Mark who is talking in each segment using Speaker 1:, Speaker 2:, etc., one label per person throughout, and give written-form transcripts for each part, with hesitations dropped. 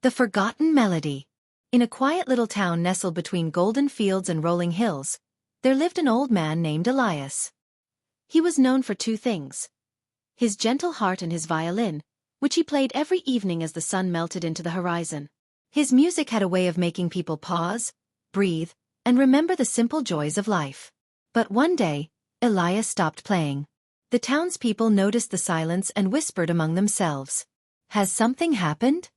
Speaker 1: The Forgotten Melody. In a quiet little town nestled between golden fields and rolling hills, there lived an old man named Elias. He was known for two things: his gentle heart and his violin, which he played every evening as the sun melted into the horizon. His music had a way of making people pause, breathe, and remember the simple joys of life. But one day, Elias stopped playing. The townspeople noticed the silence and whispered among themselves. Has something happened?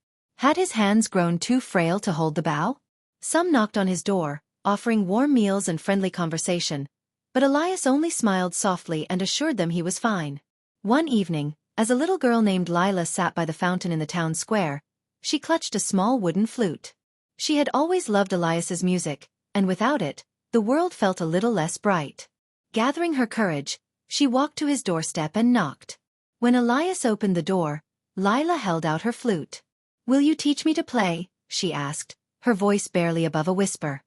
Speaker 1: Had his hands grown too frail to hold the bow? Some knocked on his door, offering warm meals and friendly conversation, but Elias only smiled softly and assured them he was fine. One evening, as a little girl named Lila sat by the fountain in the town square, she clutched a small wooden flute. She had always loved Elias's music, and without it, the world felt a little less bright. Gathering her courage, she walked to his doorstep and knocked. When Elias opened the door, Lila held out her flute. "Will you teach me to play?" she asked, her voice barely above a whisper.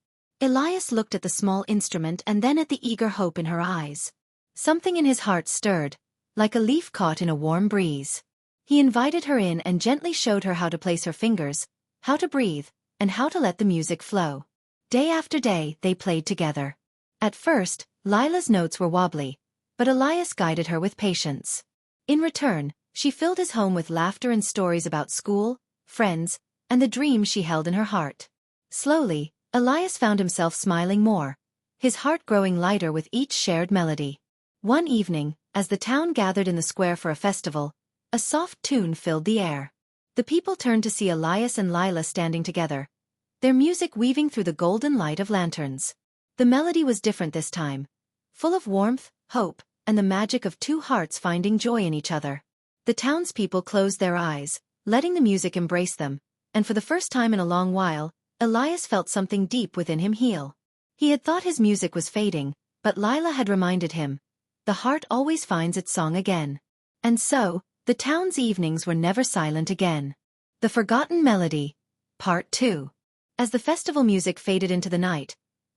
Speaker 1: Elias looked at the small instrument and then at the eager hope in her eyes. Something in his heart stirred, like a leaf caught in a warm breeze. He invited her in and gently showed her how to place her fingers, how to breathe, and how to let the music flow. Day after day, they played together. At first, Lila's notes were wobbly, but Elias guided her with patience. In return, she filled his home with laughter and stories about school, friends, and the dreams she held in her heart. Slowly, Elias found himself smiling more, his heart growing lighter with each shared melody. One evening, as the town gathered in the square for a festival, a soft tune filled the air. The people turned to see Elias and Lila standing together, their music weaving through the golden light of lanterns. The melody was different this time, full of warmth, hope, and the magic of two hearts finding joy in each other. The townspeople closed their eyes, letting the music embrace them, and for the first time in a long while, Elias felt something deep within him heal. He had thought his music was fading, but Lila had reminded him, the heart always finds its song again. And so, the town's evenings were never silent again. The Forgotten Melody. Part 2. As the festival music faded into the night,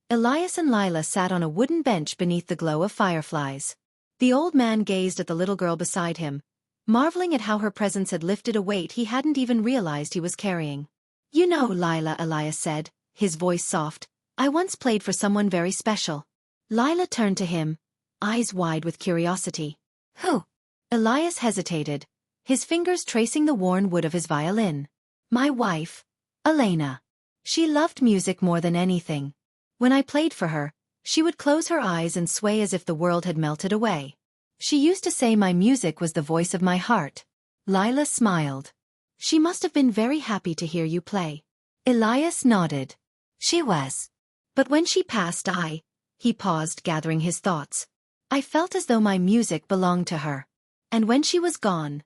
Speaker 1: Elias and Lila sat on a wooden bench beneath the glow of fireflies. The old man gazed at the little girl beside him, marveling at how her presence had lifted a weight he hadn't even realized he was carrying. "You know, Lila," Elias said, his voice soft, "I once played for someone very special." Lila turned to him, eyes wide with curiosity. "Who?" Elias hesitated, his fingers tracing the worn wood of his violin. "My wife, Elena. She loved music more than anything. When I played for her, she would close her eyes and sway as if the world had melted away. She used to say my music was the voice of my heart." Lila smiled. "She must have been very happy to hear you play." Elias nodded. "She was. But when she passed he paused, gathering his thoughts. "I felt as though my music belonged to her. And when she was gone,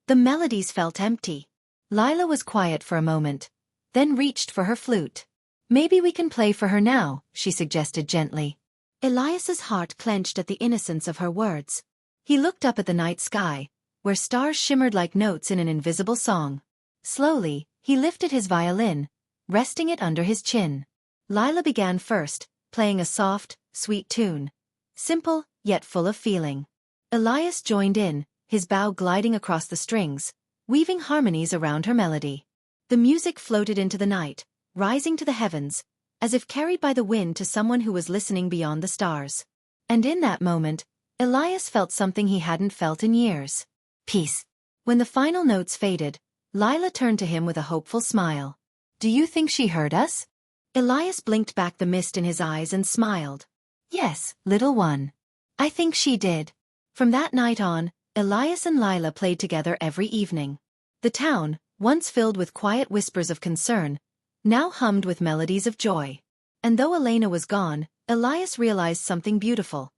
Speaker 1: the melodies felt empty." Lila was quiet for a moment, then reached for her flute. "Maybe we can play for her now," she suggested gently. Elias's heart clenched at the innocence of her words. He looked up at the night sky, where stars shimmered like notes in an invisible song. Slowly, he lifted his violin, resting it under his chin. Lila began first, playing a soft, sweet tune, simple, yet full of feeling. Elias joined in, his bow gliding across the strings, weaving harmonies around her melody. The music floated into the night, rising to the heavens, as if carried by the wind to someone who was listening beyond the stars. And in that moment, Elias felt something he hadn't felt in years. Peace. When the final notes faded, Lila turned to him with a hopeful smile. "Do you think she heard us?" Elias blinked back the mist in his eyes and smiled. "Yes, little one. I think she did." From that night on, Elias and Lila played together every evening. The town, once filled with quiet whispers of concern, now hummed with melodies of joy. And though Elena was gone, Elias realized something beautiful.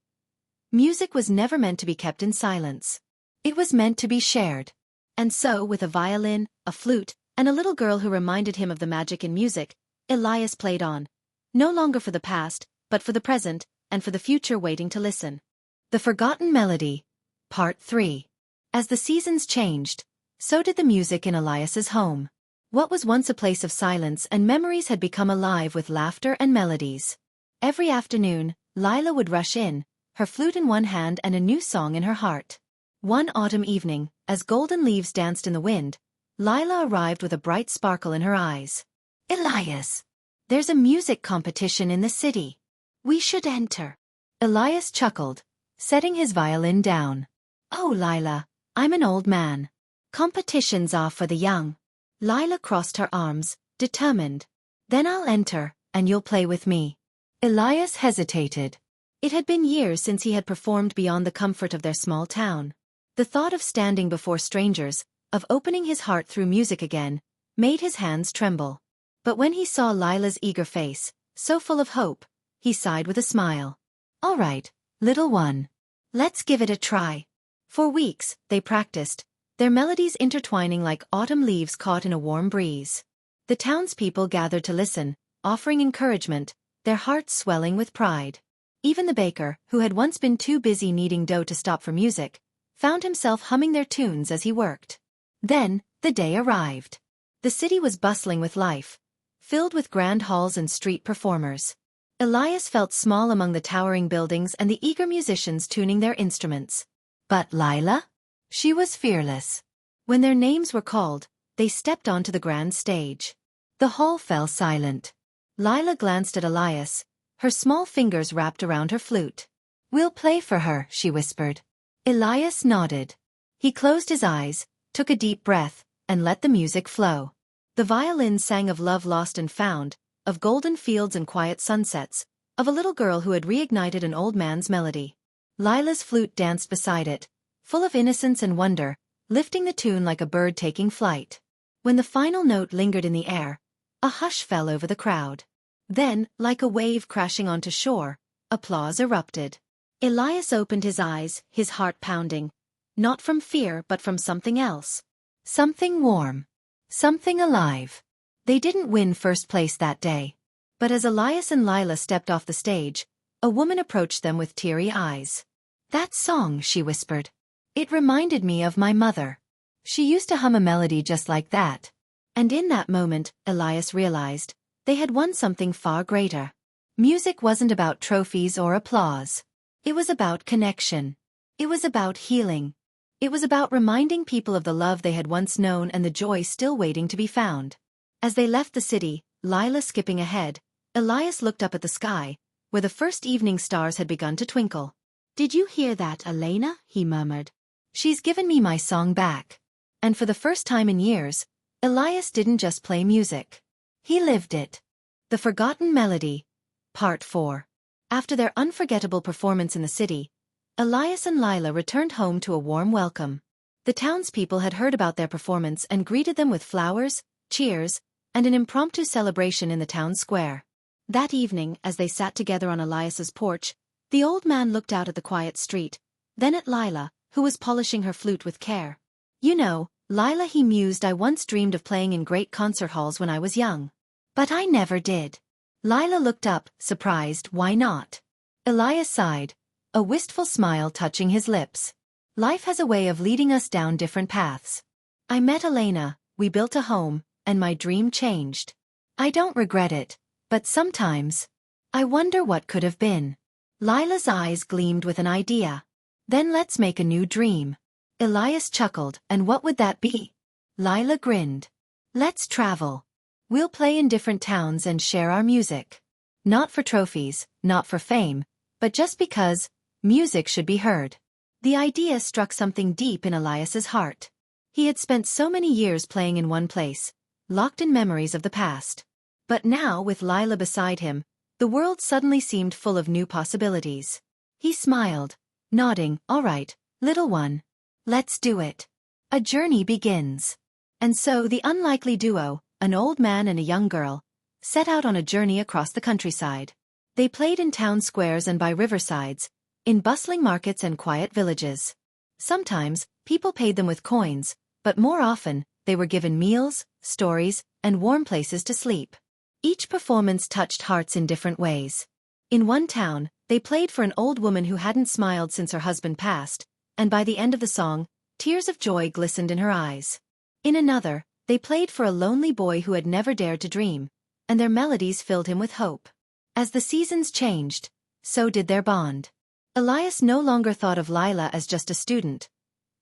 Speaker 1: Music was never meant to be kept in silence. It was meant to be shared. And so, with a violin, a flute, and a little girl who reminded him of the magic in music, Elias played on. No longer for the past, but for the present, and for the future waiting to listen. The Forgotten Melody. Part 3. As the seasons changed, so did the music in Elias's home. What was once a place of silence and memories had become alive with laughter and melodies. Every afternoon, Lila would rush in, her flute in one hand and a new song in her heart. One autumn evening, as golden leaves danced in the wind, Lila arrived with a bright sparkle in her eyes. Elias! There's a music competition in the city. We should enter. Elias chuckled, setting his violin down. Oh, Lila, I'm an old man. Competitions are for the young. Lila crossed her arms, determined. Then I'll enter, and you'll play with me. Elias hesitated. It had been years since he had performed beyond the comfort of their small town. The thought of standing before strangers, of opening his heart through music again, made his hands tremble. But when he saw Lila's eager face, so full of hope, he sighed with a smile. All right, little one. Let's give it a try. For weeks, they practiced, their melodies intertwining like autumn leaves caught in a warm breeze. The townspeople gathered to listen, offering encouragement, their hearts swelling with pride. Even the baker, who had once been too busy kneading dough to stop for music, found himself humming their tunes as he worked. Then, the day arrived. The city was bustling with life, filled with grand halls and street performers. Elias felt small among the towering buildings and the eager musicians tuning their instruments. But Lila? She was fearless. When their names were called, they stepped onto the grand stage. The hall fell silent. Lila glanced at Elias, her small fingers wrapped around her flute. We'll play for her, she whispered. Elias nodded. He closed his eyes, took a deep breath, and let the music flow. The violin sang of love lost and found, of golden fields and quiet sunsets, of a little girl who had reignited an old man's melody. Lila's flute danced beside it, full of innocence and wonder, lifting the tune like a bird taking flight. When the final note lingered in the air, a hush fell over the crowd. Then, like a wave crashing onto shore, applause erupted. Elias opened his eyes, his heart pounding, not from fear but from something else. Something warm. Something alive. They didn't win first place that day. But as Elias and Lila stepped off the stage, a woman approached them with teary eyes. That song, she whispered. It reminded me of my mother. She used to hum a melody just like that. And in that moment, Elias realized, they had won something far greater. Music wasn't about trophies or applause. It was about connection. It was about healing. It was about reminding people of the love they had once known and the joy still waiting to be found. As they left the city, Lila skipping ahead, Elias looked up at the sky, where the first evening stars had begun to twinkle. Did you hear that, Elena? He murmured. She's given me my song back. And for the first time in years, Elias didn't just play music. He lived it. The Forgotten Melody. Part 4. After their unforgettable performance in the city, Elias and Lila returned home to a warm welcome. The townspeople had heard about their performance and greeted them with flowers, cheers, and an impromptu celebration in the town square. That evening, as they sat together on Elias's porch, the old man looked out at the quiet street, then at Lila, who was polishing her flute with care. You know, Lila, he mused, I once dreamed of playing in great concert halls when I was young. But I never did. Lila looked up, surprised. Why not? Elias sighed, a wistful smile touching his lips. Life has a way of leading us down different paths. I met Elena, we built a home, and my dream changed. I don't regret it, but sometimes I wonder what could have been. Lila's eyes gleamed with an idea. Then let's make a new dream. Elias chuckled, and what would that be? Lila grinned. Let's travel. We'll play in different towns and share our music. Not for trophies, not for fame, but just because music should be heard. The idea struck something deep in Elias's heart. He had spent so many years playing in one place, locked in memories of the past. But now, with Lila beside him, the world suddenly seemed full of new possibilities. He smiled, nodding, all right, little one. Let's do it. A journey begins. And so the unlikely duo, an old man and a young girl, set out on a journey across the countryside. They played in town squares and by riversides, in bustling markets and quiet villages. Sometimes, people paid them with coins, but more often, they were given meals, stories, and warm places to sleep. Each performance touched hearts in different ways. In one town, they played for an old woman who hadn't smiled since her husband passed, and by the end of the song, tears of joy glistened in her eyes. In another, they played for a lonely boy who had never dared to dream, and their melodies filled him with hope. As the seasons changed, so did their bond. Elias no longer thought of Lila as just a student.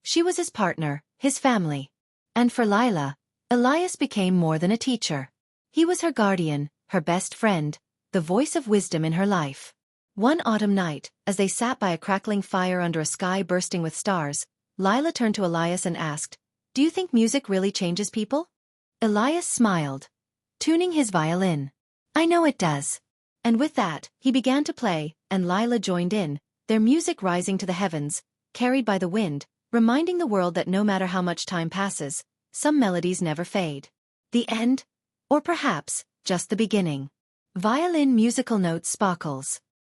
Speaker 1: She was his partner, his family. And for Lila, Elias became more than a teacher. He was her guardian, her best friend, the voice of wisdom in her life. One autumn night, as they sat by a crackling fire under a sky bursting with stars, Lila turned to Elias and asked, "Do you think music really changes people?" Elias smiled, tuning his violin. "I know it does." And with that, he began to play, and Lila joined in, their music rising to the heavens, carried by the wind, reminding the world that no matter how much time passes, some melodies never fade. The end? Or perhaps, just the beginning. Violin musical notes sparkles.